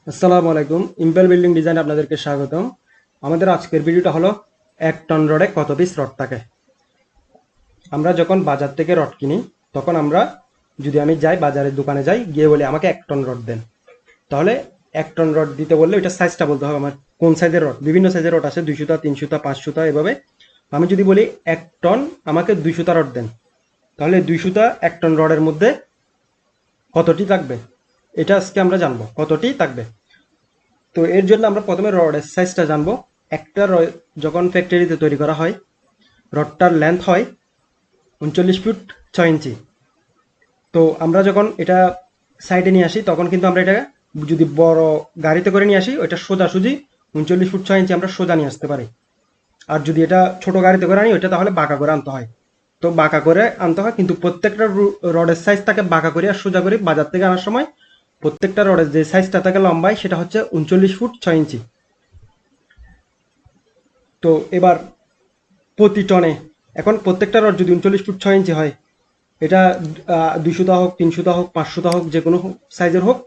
আসসালামু আলাইকুম। Impel building design আপনাদেরকে স্বাগতম। আমাদের আজকের ভিডিওটা হলো 1 টন রডে কত পিস রড থাকে। আমরা যখন বাজার থেকে রড কিনি তখন যদি আমি যাই বাজারের দোকানে যাই গিয়ে বলি আমাকে 1 টন রড দেন, তাহলে 1 টন রড দিতে বললে ওইটা সাইজটা বলতে হবে আমার কোন সাইজের রড। বিভিন্ন সাইজের রড আছে, 200টা 300টা 500টা এভাবে। আমি যদি বলি 1 টন আমাকে 200টা রড দেন, তাহলে 200টা 1 টন রডের মধ্যে কতটি থাকবে এটা আজকে আমরা জানবো কতটি থাকবে। তো এর জন্য আমরা প্রথমে রডের সাইজটা জানবো। একটা যখন ফ্যাক্টরিতে তৈরি করা হয় রডটার লেন্থ হয় 39 ফুট 6 ইঞ্চি। তো আমরা যখন এটা সাইডে নিয়ে আসি তখন কিন্তু আমরা এটা যদি বড় গাড়িতে করে নিয়ে আসি ওইটা সোজাসুজি 39 ফুট 6 ইঞ্চি আমরা সোজা নিয়ে আসতে পারি। আর যদি এটা ছোট গাড়িতে করে আনি ওইটা তাহলে বাঁকা করে আনতে হয়। তো বাঁকা করে আনতে হয়, কিন্তু প্রত্যেকটা রডের সাইজ তাকে বাঁকা করে আর সোজা করে বাজার থেকে আনার সময় প্রত্যেকটা রডের যে সাইজটা থাকে লম্বায় সেটা হচ্ছে 39 ফুট 6 ইঞ্চি। তো এবার প্রতি টনে এখন প্রত্যেকটা রড যদি 39 ফুট 6 ইঞ্চি হয়, এটা 200টা হোক 300টা হোক 500টা হোক যে কোনো সাইজের হোক,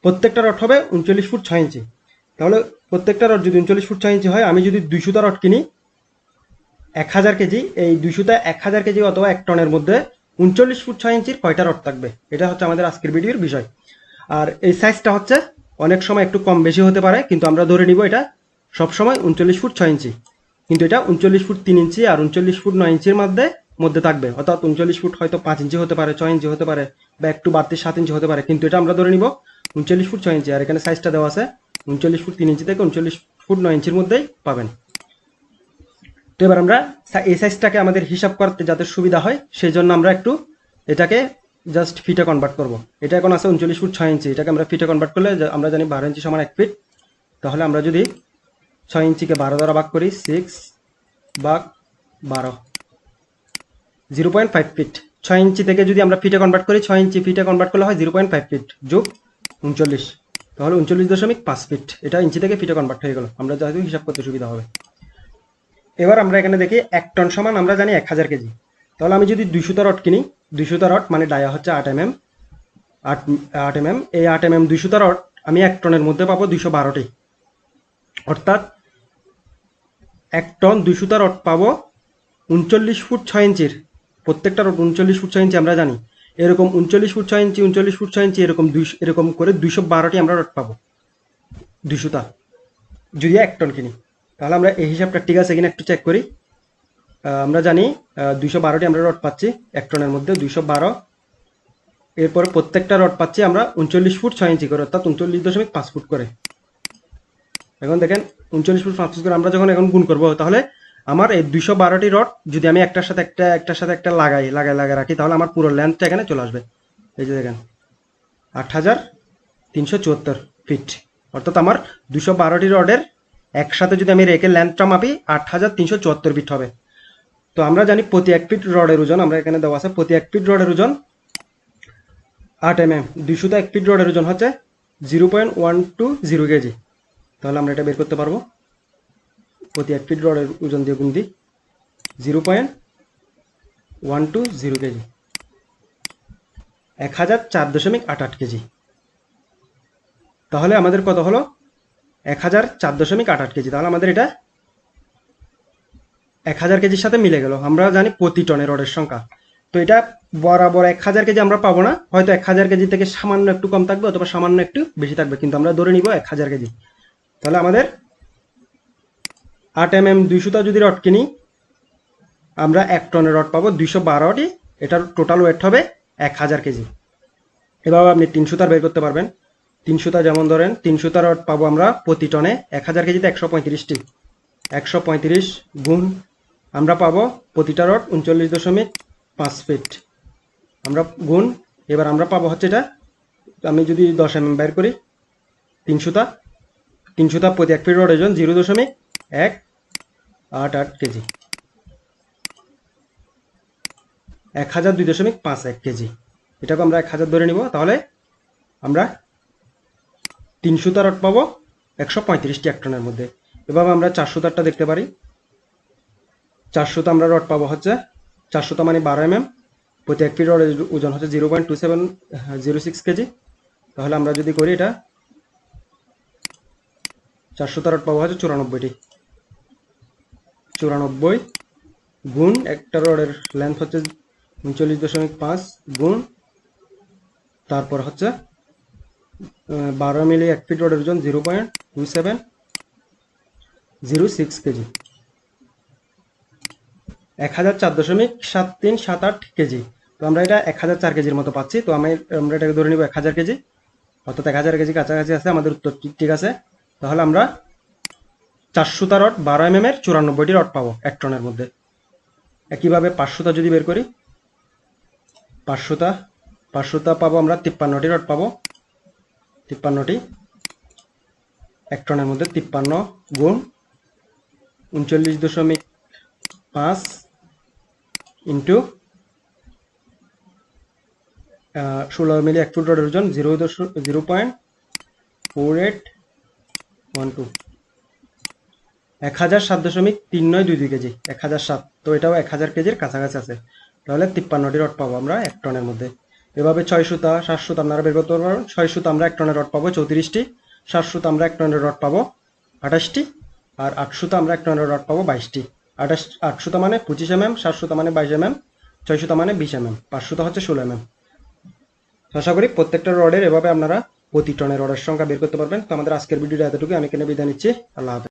প্রত্যেকটা রড হবে 39 ফুট 6 ইঞ্চি। তাহলে প্রত্যেকটা রড যদি 39 ফুট 6 ইঞ্চি হয়, আমি যদি 200টা রড কিনি 1000 কেজি, এই 200টা 1000 কেজি অথবা 1 টনের মধ্যে 39 ফুট 6 ইঞ্চির কয়টা রড থাকবে, এটা হচ্ছে আমাদের আজকের ভিডিওর বিষয়। আর এই সাইজটা হচ্ছে অনেক সময় একটু কম বেশি হতে পারে, কিন্তু আমরা ধরে নিব এটা সবসময় 39 ফুট 6 ইঞ্চি। কিন্তু এটা 39 ফুট 3 ইঞ্চি আর 39 ফুট 9 ইঞ্চির মধ্যে মধ্যে থাকবে, অর্থাৎ 39 ফুট হয়তো 5 ইঞ্চি হতে পারে, 6 ইঞ্চি হতে পারে, বা একটু বাড়তি 7 ইঞ্চি হতে পারে, কিন্তু এটা আমরা ধরে নিব 39 ফুট 6 ইঞ্চি। আর এখানে সাইজটা দেওয়া আছে 39 ফুট 3 ইঞ্চি থেকে 39 ফুট 9 ইঞ্চির মধ্যেই পাবেন। তো এবার আমরা এই সাইজটাকে আমাদের হিসাব করতে যাতে সুবিধা হয় সেই জন্য আমরা একটু এটাকে জাস্ট ফিটে কনভার্ট করব। এটা এখন আছে 39 ফুট 6 ইঞ্চি, এটাকে আমরা ফিটে কনভার্ট করলে আমরা জানি 12 ইঞ্চি সমান 1 ফিট। তাহলে আমরা যদি 6 ইঞ্চিকে 12 দ্বারা ভাগ করি, 6/12 0.5 ফিট। 6 ইঞ্চি থেকে যদি আমরা ফিটে কনভার্ট করি, 6 ইঞ্চি ফিটে কনভার্ট করলে হয় 0.5 ফিট যোগ 39, তাহলে 39.5 ফিট। এটা ইঞ্চি থেকে ফিটে কনভার্ট হয়ে গেল, আমরা যেহেতু হিসাব করতে সুবিধা হবে। এবার আমরা এখানে দেখি 1 টন সমান আমরা জানি 1000 কেজি। তাহলে আমি যদি 200টা রড কিনি, 200টা রড মানে ডায়া হচ্ছে 8 mm, 8 mm, এই 8 mm 200টা রড আমি 1 টনের মধ্যে পাবো 212টি। অর্থাৎ 1 টন 200টা রড পাবো 39 ফুট 6 ইঞ্চির। প্রত্যেকটা রড 39 ফুট 6 ইঞ্চি আমরা জানি, এরকম 39 ফুট 6 ইঞ্চি 39 ফুট 6 ইঞ্চি এরকম করে 212টি আমরা রড পাবো 200টা, যদি 1 টন কিনি। তাহলে আমরা এই হিসাবটা ঠিক আছে কিনা একটু চেক করি। আমরা জানি 212টি আমরা রড পাচ্ছি 1 টনের মধ্যে 212। এরপর প্রত্যেকটা রড পাচ্ছি আমরা 39 ফুট 6 ইঞ্চি করে, অর্থাৎ 39.5 ফুট করে। এখন দেখেন 39.5 ফুট করে আমরা যখন এখন গুণ করবো, তাহলে আমার এই 212টি রড যদি আমি একটার সাথে একটা লাগাই রাখি, তাহলে আমার পুরো লেন্থটা এখানে চলে আসবে। এই যে দেখেন 8374 ফিট। অর্থাৎ আমার 212টি রডের একসাথে যদি আমি রেখে লেন্থটা মাপি 8374 ফিট হবে। তো আমরা জানি প্রতি 1 ফিট রডের ওজন, আমরা এখানে দেওয়া আছে প্রতি 1 ফিট রডের ওজন 8 mm। 200টা 1 ফিট রডের ওজন হচ্ছে 0.120 কেজি। তাহলে আমরা এটা বের করতে পারবো প্রতি 1 ফিট রডের ওজন দিয়ে গুণ দিই 0.120 কেজি, 1004.88 কেজি। তাহলে আমাদের কত হলো 1004.88 কেজি। তাহলে আমাদের এটা 1000 কেজির সাথে মিলে গেল। আমরা জানি প্রতি টনে রডের সংখ্যা, তো এটা বরাবর 1000 কেজি আমরা পাবো না, হয়তো 1000 কেজি থেকে সামান্য একটু কম থাকবে অথবা সামান্য একটু বেশি থাকবে, কিন্তু আমরা ধরে নিব 1000 কেজি। তাহলে আমাদের 8 mm 200টা যদি রড কিনি আমরা 1 টনের রড পাবো 212টি, এটার টোটাল ওয়েট হবে 1000 কেজি। এভাবে আপনি 300টার বের করতে পারবেন। 300টা যেমন ধরেন 300টা রড পাবো আমরা প্রতি টনে 1000 কেজিতে 135টি, 135 গুণ আমরা পাবো প্রতিটা রড 39.5 ফিট আমরা গুণ। এবার আমরা পাবো হচ্ছে এটা, আমি যদি 10 mm বের করি 300টা প্রতি 1 ফিট রড ওজন 0.188 কেজি, 1002.51 কেজি। এটাকে আমরা 1000 ধরে নিব, তাহলে আমরা 300টা রড পাবো 135টি 1 টনের মধ্যে। এভাবে আমরা 400টারটা দেখতে পারি। 400টা আমরা রড পাবো হচ্ছে 400টা মানে 12 mm, প্রতি 1 ফিট রডের ওজন হচ্ছে 0.2706 কেজি। তাহলে আমরা যদি করি এটা 400 রড পাবো হচ্ছে 94টি। 94 গুণ একটা রডের লেন্থ হচ্ছে 39.5 গুণ তারপর হচ্ছে 12 মিলি 1 ফিট রডের ওজন 0.2706 কেজি, 1004.7378 কেজি। তো আমরা এটা 1004 কেজির মতো পাচ্ছি। তো আমরা এটাকে ধরে নিব 1000 কেজি, অর্থাৎ 1000 কেজি কাছাকাছি আছে। আমাদের উত্তর ঠিক আছে। তাহলে আমরা 400টা রড 12 mm এর 94টি রড পাবো 1 টনের মধ্যে। একইভাবে 500টা যদি বের করি, 500টা পাবো আমরা 53টি রড পাবো। 53টি 1 টনের মধ্যে 53 গুণ 39.5 ইন্টু 16 মিলি 1 ফুট রডের ওজন 0.4812, 1007.3922 কেজি, 1007। তো এটাও 1000 কেজির কাছাকাছি আছে। তাহলে 53টি রড পাবো আমরা 1 টনের মধ্যে। এভাবে 600টা 700টা আপনারা বের করতে পারবেন। 600টা আমরা 1 টনের রড পাবো 34টি, 700টা আমরা 1 টনের রড পাবো 28টি, আর 800টা আমরা 1 টনের রড পাবো 22টি। 800টা মানে 25 mm, 700টা মানে 22 mm, 600টা মানে 20 mm, 500টা হচ্ছে 16 mm। আশা করি প্রত্যেকটা রডের এভাবে আপনারা প্রতি টনের রডের সংখ্যা বের করতে পারবেন। তো আমাদের আজকের ভিডিওটা এতটুকু। আমি এখানে বিদায় নিচ্ছি। আল্লাহ হাফেজ।